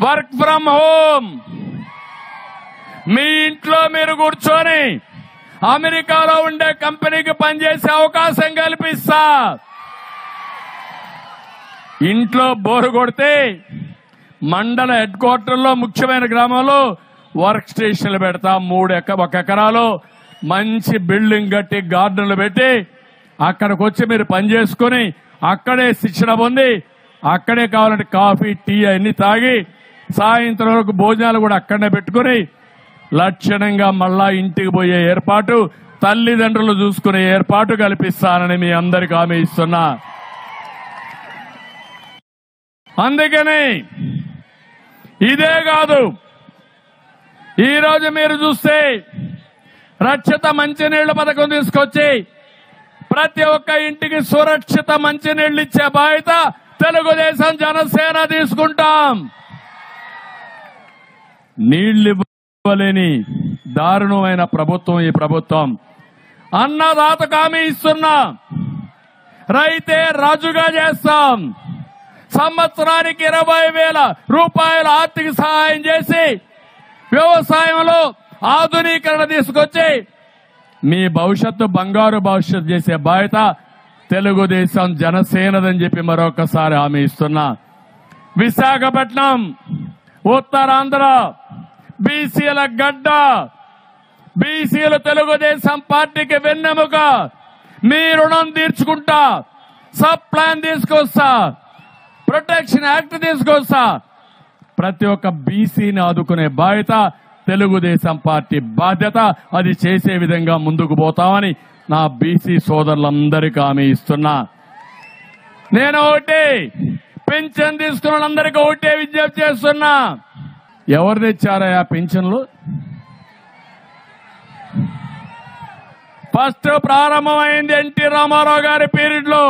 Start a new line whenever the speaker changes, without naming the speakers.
Work from home, మీ ఇంట్లో మీరు కూర్చొని అమెరికాలో ఉండే కంపెనీకి పనిచేసే అవకాశం కల్పిస్తా. ఇంట్లో బోరు కొడితే మండల హెడ్ క్వార్టర్లో ముఖ్యమైన గ్రామంలో వర్క్ స్టేషన్లు పెడతా. 1 ఎకరాలో మంచి బిల్డింగ్ కట్టి గార్డెన్లు పెట్టి అక్కడికి వచ్చి మీరు పనిచేసుకుని అక్కడే శిక్షణ పొంది అక్కడే కావాలంటే కాఫీ టీ అన్ని తాగి సాయంత్రం వరకు భోజనాలు కూడా అక్కడనే పెట్టుకుని లక్షణంగా మళ్ళా ఇంటికి పోయే ఏర్పాటు, తల్లిదండ్రులు చూసుకునే ఏర్పాటు కల్పిస్తానని మీ అందరికీ హామీ ఇస్తున్నా. అందుకని ఇదే కాదు, ఈరోజు మీరు చూస్తే రక్షిత మంచినీళ్ల పథకం తీసుకొచ్చి ప్రతి ఒక్క ఇంటికి సురక్షిత మంచినీళ్లు ఇచ్చే బాధ్యత తెలుగుదేశం జనసేన తీసుకుంటాం. నీళ్లు ఇవ్వలేని దారుణమైన ప్రభుత్వం ఈ ప్రభుత్వం. అన్నదాతకు హామీ ఇస్తున్నా, రైతే రాజుగా చేస్తాం. సంవత్సరానికి 20,000 రూపాయల ఆర్థిక సహాయం చేసి వ్యవసాయంలో ఆధునీకరణ తీసుకొచ్చి మీ భవిష్యత్తు బంగారు భవిష్యత్తు చేసే బాధ్యత తెలుగుదేశం జనసేనదని చెప్పి మరొకసారి హామీ ఇస్తున్నా. విశాఖపట్నం ఉత్తరాంధ్ర బీసీల గడ్డ, బీసీలు తెలుగుదేశం పార్టీకి వెన్నెముక. మీ రుణం తీర్చుకుంటా, సబ్ ప్లాన్ తీసుకొస్తా, ప్రొటెక్షన్ యాక్ట్ తీసుకొస్తా. ప్రతి ఒక్క బీసీని ఆదుకునే బాధ్యత తెలుగుదేశం పార్టీ బాధ్యత. అది చేసే విధంగా ముందుకు పోతామని నా బీసీ సోదరులందరికీ హామీ ఇస్తున్నా. నేను ఒకటి పెన్షన్ తీసుకున్న వాళ్ళందరికీ ఒకటే విజ్ఞప్తి చేస్తున్నా. ఎవరు తెచ్చారా ఆ పెన్షన్లు? ఫస్ట్ ప్రారంభమైంది ఎన్టీ రామారావు గారి పీరియడ్ లో.